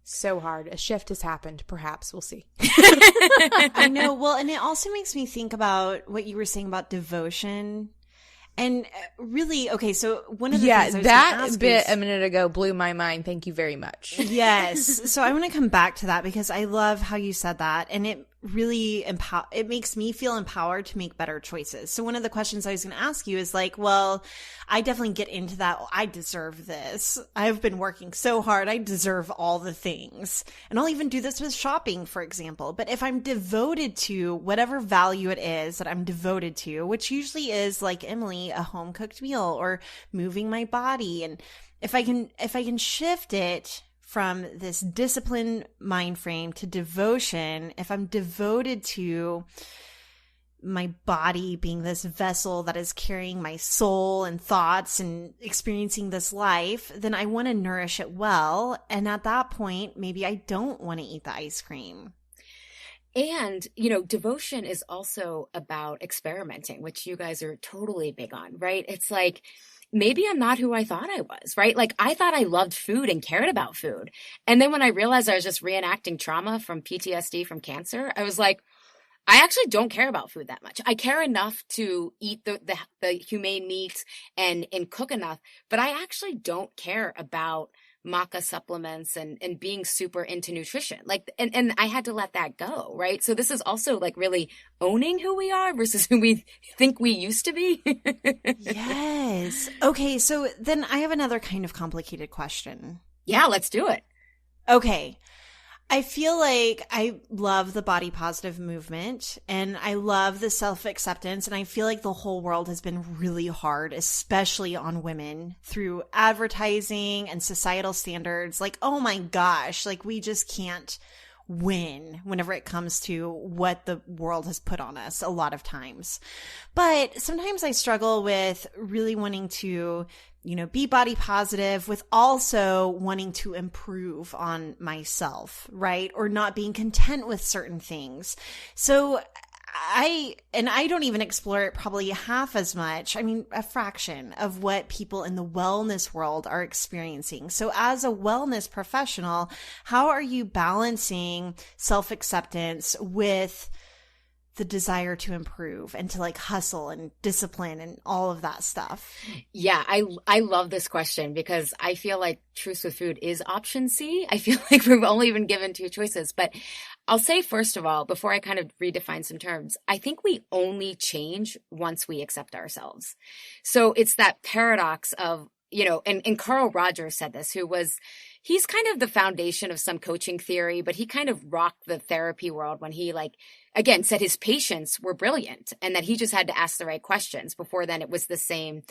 So hard. A shift has happened. Perhaps. We'll see. I know. Well, and it also makes me think about what you were saying about devotion. And really, okay, so one of the things I was that bit a minute ago blew my mind. Thank you very much. Yes. So I want to come back to that, because I love how you said that. And it really it makes me feel empowered to make better choices. So one of the questions I was going to ask you is like, well, I definitely get into that. I deserve this. I've been working so hard. I deserve all the things. And I'll even do this with shopping, for example. But if I'm devoted to whatever value it is that I'm devoted to, which usually is, like Emily, a home cooked meal or moving my body. And if I can shift it from this discipline mind frame to devotion, if I'm devoted to my body being this vessel that is carrying my soul and thoughts and experiencing this life, then I want to nourish it well. And at that point, maybe I don't want to eat the ice cream. And, devotion is also about experimenting, which you guys are totally big on, right? It's like, maybe I'm not who I thought I was, right? Like, I thought I loved food and cared about food. And then when I realized I was just reenacting trauma from PTSD from cancer, I was like, I actually don't care about food that much. I care enough to eat the humane meats and cook enough, but I actually don't care about maca supplements and being super into nutrition. Like, and I had to let that go, right? So this is also like really owning who we are versus who we think we used to be. Yes. Okay. So then I have another kind of complicated question. Yeah, let's do it. Okay. I feel like I love the body positive movement and I love the self-acceptance. And I feel like the whole world has been really hard, especially on women through advertising and societal standards. Like, oh my gosh, like we just can't win whenever it comes to what the world has put on us a lot of times. But sometimes I struggle with really wanting to, you know, be body positive with also wanting to improve on myself, right? Or not being content with certain things. So I don't even explore it probably half as much. I mean, a fraction of what people in the wellness world are experiencing. So as a wellness professional, how are you balancing self-acceptance with the desire to improve and to like hustle and discipline and all of that stuff? Yeah, I love this question because I feel like Truth with Food is option C. I feel like we've only been given two choices. But I'll say, first of all, before I kind of redefine some terms, I think we only change once we accept ourselves. So it's that paradox of, you know, and Carl Rogers said this, he's kind of the foundation of some coaching theory, but he kind of rocked the therapy world when he again, said his patients were brilliant and that he just had to ask the right questions. Before then, it was the same.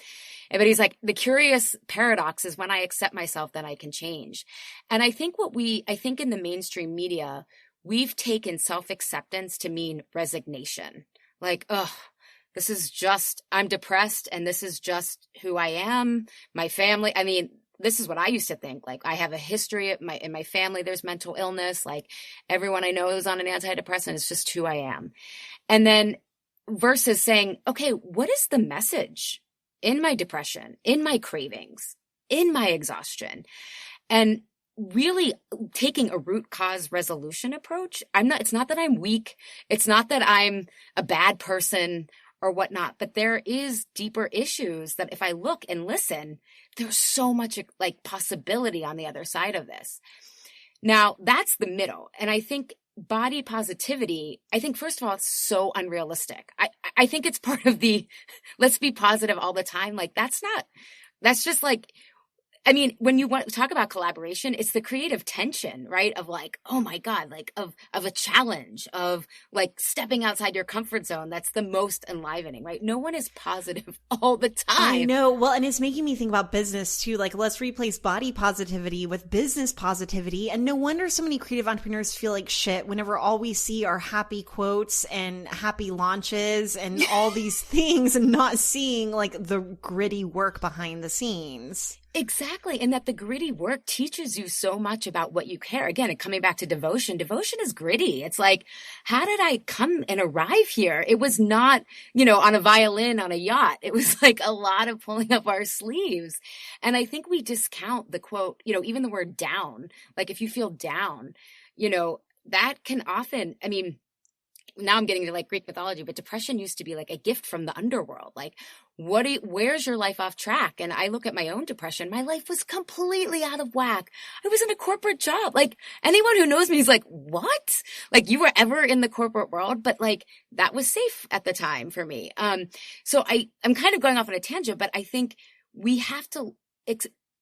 But he's like, the curious paradox is when I accept myself, then I can change. And I think I think in the mainstream media, we've taken self-acceptance to mean resignation. Like, I'm depressed and this is just who I am, my family. I mean, this is what I used to think. Like, I have a history in my family. There's mental illness. Like, everyone I know is on an antidepressant. It's just who I am. And then versus saying, okay, what is the message in my depression, in my cravings, in my exhaustion? And really taking a root cause resolution approach. It's not that I'm weak. It's not that I'm a bad person or whatnot, but there is deeper issues that if I look and listen, there's so much like possibility on the other side of this. Now that's the middle. And I think body positivity, first of all, it's so unrealistic. I think it's part of the, let's be positive all the time. Like that's just like, I mean, when you want to talk about collaboration, it's the creative tension, right? Of like, oh my God, like of a challenge, of like stepping outside your comfort zone. That's the most enlivening, right? No one is positive all the time. I know. Well, and it's making me think about business too. Like, let's replace body positivity with business positivity. And no wonder so many creative entrepreneurs feel like shit whenever all we see are happy quotes and happy launches and all these things and not seeing like the gritty work behind the scenes. Exactly. And that the gritty work teaches you so much about what you care. Again, coming back to devotion is gritty. It's like, how did I come and arrive here? It was not, on a violin on a yacht. It was like a lot of pulling up our sleeves. And I think we discount the quote, even the word down. Like if you feel down, that can often, now I'm getting to like Greek mythology, but depression used to be like a gift from the underworld. Like, where's your life off track? And I look at my own depression. My life was completely out of whack. I was in a corporate job. Like anyone who knows me is like, what? Like you were ever in the corporate world? But like that was safe at the time for me. So I'm kind of going off on a tangent, but I think we have to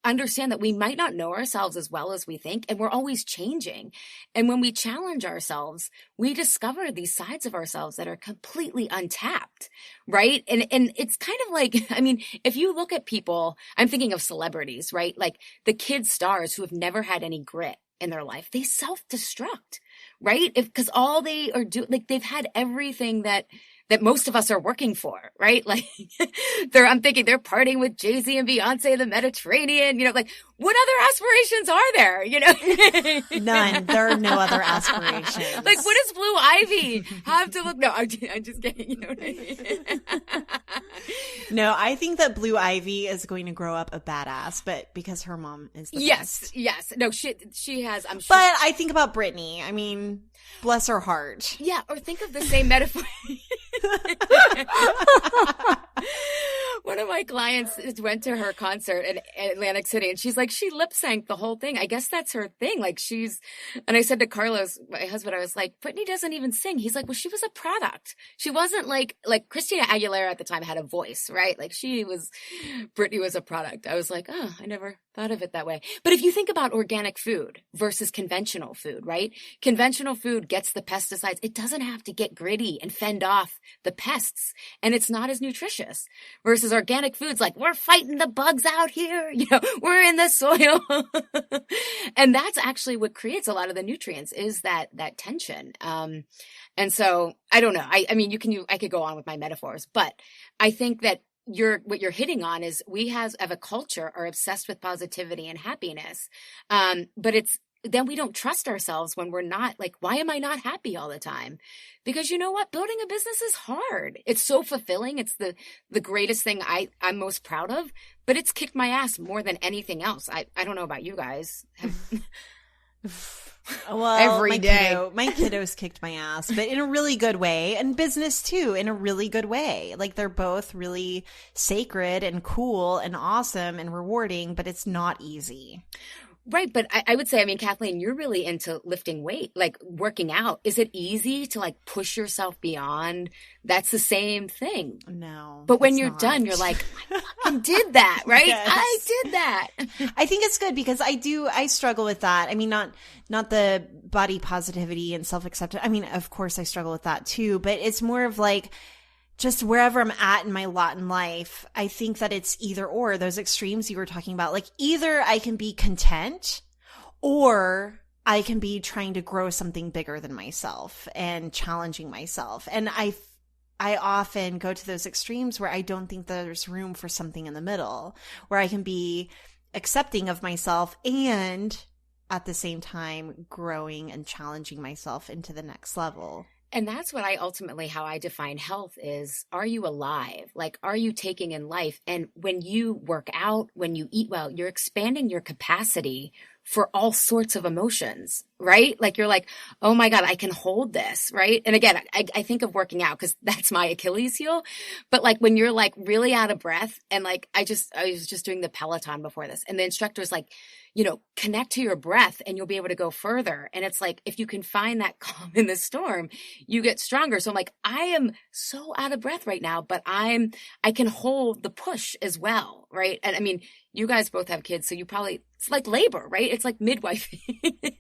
understand that we might not know ourselves as well as we think, and we're always changing. And when we challenge ourselves, we discover these sides of ourselves that are completely untapped, right? And it's kind of like, if you look at people, I'm thinking of celebrities, right? Like the kid stars who have never had any grit in their life, they self-destruct, right? Because all they are doing, like they've had everything that most of us are working for, right? Like I'm thinking they're partying with Jay-Z and Beyonce in the Mediterranean, like what other aspirations are there, None. There are no other aspirations. Like what does Blue Ivy have to look? No, I'm just kidding. You know what I mean? No, I think that Blue Ivy is going to grow up a badass, but because her mom is the best. Yes. No, she has, I'm sure. But I think about Britney. Bless her heart. Yeah, or think of the same metaphor. One of my clients went to her concert in Atlantic City, and she's like, she lip synced the whole thing. I guess that's her thing. Like and I said to Carlos, my husband, I was like, Brittany doesn't even sing. He's like, well, she was a product. She wasn't like Christina Aguilera at the time had a voice, right? Like Brittany was a product. I was like, oh, I never thought of it that way. But if you think about organic food versus conventional food, right? Conventional food gets the pesticides. It doesn't have to get gritty and fend off the pests, and it's not as nutritious. Versus organic foods, like we're fighting the bugs out here, we're in the soil. And that's actually what creates a lot of the nutrients is that tension. And so I don't know. I mean, I could go on with my metaphors, but I think that what you're hitting on is we have a culture are obsessed with positivity and happiness. But then we don't trust ourselves when we're not like, why am I not happy all the time? Because you know what? Building a business is hard. It's so fulfilling. It's the greatest thing I'm most proud of, but it's kicked my ass more than anything else. I don't know about you guys. Well, every day. My kiddos kicked my ass, but in a really good way, and business too, in a really good way. Like they're both really sacred and cool and awesome and rewarding, but it's not easy. Right. But I would say, I mean, Kathleen, you're really into lifting weight, like working out. Is it easy to like push yourself beyond? That's the same thing. No. But when you're done, you're like, I fucking did that, right? Yes. I did that. I think it's good because I struggle with that. I mean, not the body positivity and self-acceptance. I mean, of course I struggle with that too, but it's more of like, just wherever I'm at in my lot in life, I think that it's either or, those extremes you were talking about. Like either I can be content or I can be trying to grow something bigger than myself and challenging myself. And I often go to those extremes where I don't think there's room for something in the middle, where I can be accepting of myself and at the same time growing and challenging myself into the next level. And that's what how I define health is, are you alive? Like, are you taking in life? And when you work out, when you eat well, you're expanding your capacity for all sorts of emotions, right? Like you're like, oh my God, I can hold this, right? And again, I think of working out because that's my Achilles heel. But like when you're like really out of breath and like, I was just doing the Peloton before this and the instructor's like, connect to your breath and you'll be able to go further. And it's like, if you can find that calm in the storm, you get stronger. So I'm like, I am so out of breath right now, but I can hold the push as well, right? And I mean, you guys both have kids, so it's like labor, right? It's like midwife.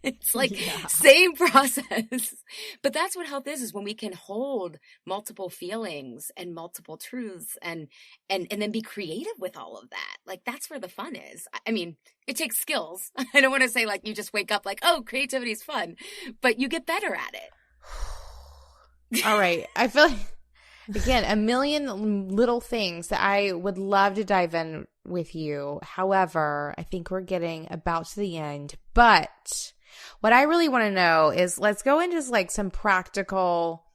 It's like same process. But that's what health is when we can hold multiple feelings and multiple truths and then be creative with all of that. Like that's where the fun is. I mean, it takes skills. I don't want to say like you just wake up like, oh, creativity is fun, but you get better at it. All right. I feel like, again, a million little things that I would love to dive in with you. However, I think we're getting about to the end. But what I really want to know is let's go into like some practical,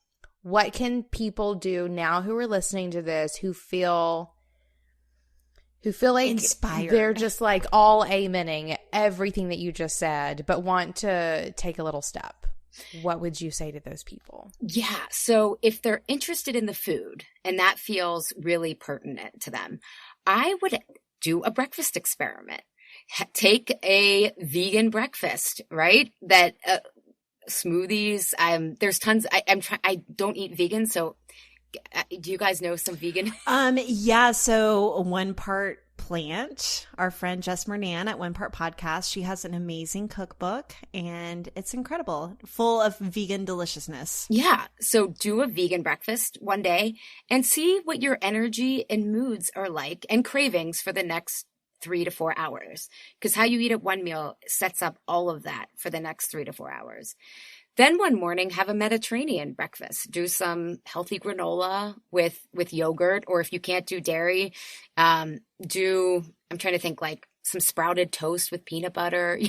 what can people do now who are listening to this who feel like inspired. They're just like all amening everything that you just said, but want to take a little step. What would you say to those people? Yeah. So if they're interested in the food and that feels really pertinent to them, I would do a breakfast experiment. Take a vegan breakfast, right? That smoothies. There's tons. I don't eat vegan, so do you guys know some vegan? Yeah. So 1 part plant. Our friend Jess Mernan at 1 Part Podcast, she has an amazing cookbook and it's incredible, full of vegan deliciousness. Yeah. So do a vegan breakfast one day and see what your energy and moods are like and cravings for the next 3 to 4 hours. Because how you eat at one meal sets up all of that for the next 3 to 4 hours. Then one morning, have a Mediterranean breakfast. Do some healthy granola with yogurt, or if you can't do dairy, I'm trying to think like some sprouted toast with peanut butter,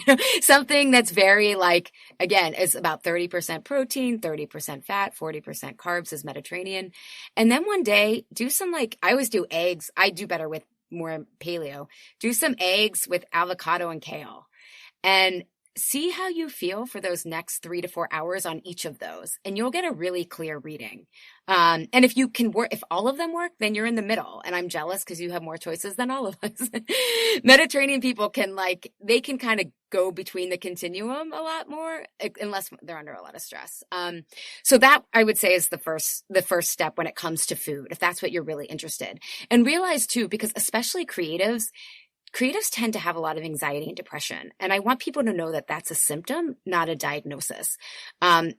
something that's very like, again, is about 30% protein, 30% fat, 40% carbs is Mediterranean. And then one day do some like, I always do eggs. I do better with more paleo. Do some eggs with avocado and kale. And see how you feel for those next 3 to 4 hours on each of those, and you'll get a really clear reading. And if you can work, if all of them work, then you're in the middle. And I'm jealous because you have more choices than all of us. Mediterranean people they can kind of go between the continuum a lot more, unless they're under a lot of stress. So that I would say is the first step when it comes to food, if that's what you're really interested. And realize too, because especially creatives tend to have a lot of anxiety and depression. And I want people to know that that's a symptom, not a diagnosis,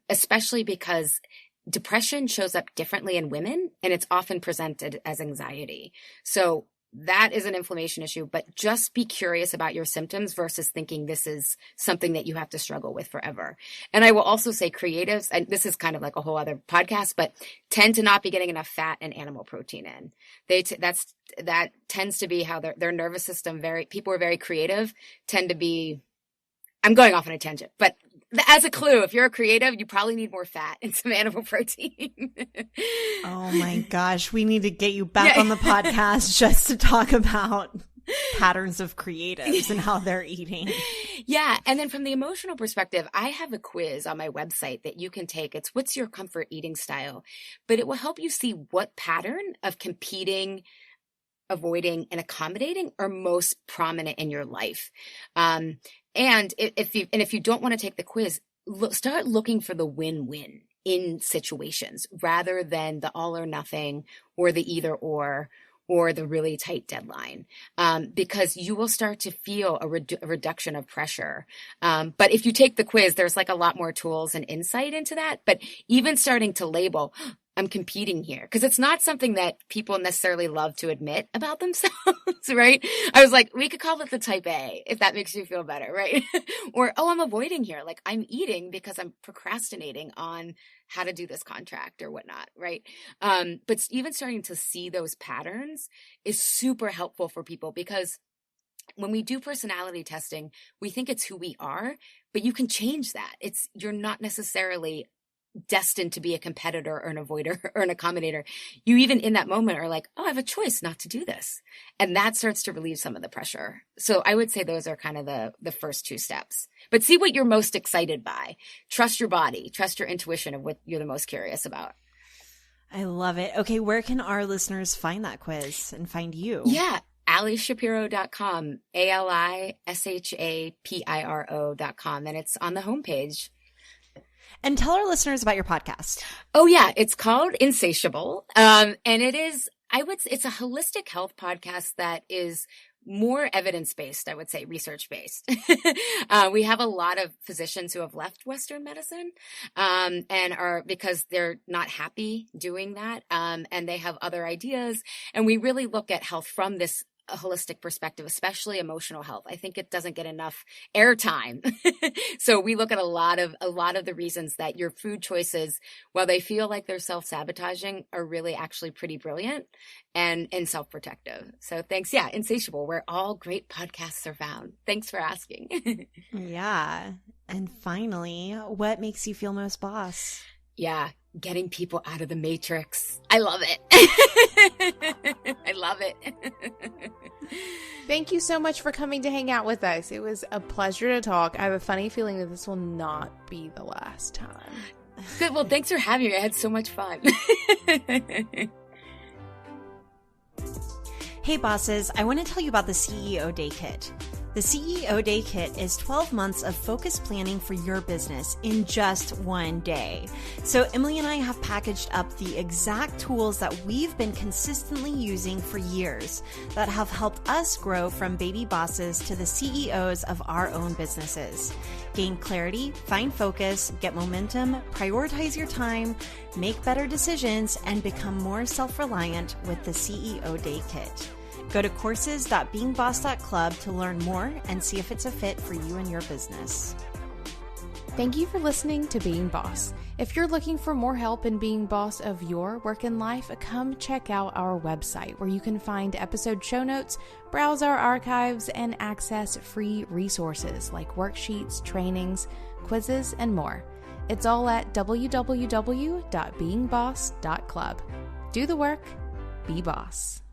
especially because depression shows up differently in women, and it's often presented as anxiety. So that is an inflammation issue, but just be curious about your symptoms versus thinking this is something that you have to struggle with forever. And I will also say creatives, and this is kind of like a whole other podcast, but tend to not be getting enough fat and animal protein in. That tends to be how their nervous system, people who are very creative tend to be, I'm going off on a tangent, but as a clue, if you're a creative, you probably need more fat and some animal protein. Oh my gosh. We need to get you back on the podcast just to talk about patterns of creatives and how they're eating. Yeah. And then from the emotional perspective, I have a quiz on my website that you can take. It's what's your comfort eating style? But it will help you see what pattern of competing, avoiding, and accommodating are most prominent in your life. And if you don't want to take the quiz, start looking for the win-win in situations rather than the all or nothing or the either or the really tight deadline, because you will start to feel a reduction of pressure. But if you take the quiz, there's like a lot more tools and insight into that. But even starting to label, I'm competing here, because it's not something that people necessarily love to admit about themselves, right? I was like, we could call it the type A, if that makes you feel better, right? Or, oh, I'm avoiding here. Like I'm eating because I'm procrastinating on how to do this contract or whatnot, right? But even starting to see those patterns is super helpful for people, because when we do personality testing, we think it's who we are, but you can change that. You're not necessarily destined to be a competitor or an avoider or an accommodator. You even in that moment are like, oh, I have a choice not to do this. And that starts to relieve some of the pressure. So I would say those are kind of the first 2 steps. But see what you're most excited by. Trust your body. Trust your intuition of what you're the most curious about. I love it. Okay, where can our listeners find that quiz and find you? Yeah. AliShapiro.com, AliShapiro.com. And it's on the homepage. And tell our listeners about your podcast. Oh yeah, it's called Insatiable. And it's a holistic health podcast that is more evidence-based, I would say, research-based. We have a lot of physicians who have left Western medicine, and are, because they're not happy doing that. And they have other ideas. And we really look at health from this a holistic perspective, especially emotional health. I think it doesn't get enough airtime. So we look at a lot of the reasons that your food choices, while they feel like they're self-sabotaging, are really actually pretty brilliant and self-protective. So thanks. Yeah. Insatiable, where all great podcasts are found. Thanks for asking. Yeah. And finally, what makes you feel most boss? Yeah. Getting people out of the matrix. I love it. I love it. Thank you so much for coming to hang out with us. It was a pleasure to talk. I have a funny feeling that this will not be the last time. Good. Well, thanks for having me. I had so much fun. Hey bosses, I want to tell you about the CEO Day Kit. The CEO Day Kit is 12 months of focused planning for your business in just one day. So Emily and I have packaged up the exact tools that we've been consistently using for years that have helped us grow from baby bosses to the CEOs of our own businesses. Gain clarity, find focus, get momentum, prioritize your time, make better decisions, and become more self-reliant with the CEO Day Kit. Go to courses.beingboss.club to learn more and see if it's a fit for you and your business. Thank you for listening to Being Boss. If you're looking for more help in being boss of your work and life, come check out our website where you can find episode show notes, browse our archives, and access free resources like worksheets, trainings, quizzes, and more. It's all at www.beingboss.club. Do the work, be boss.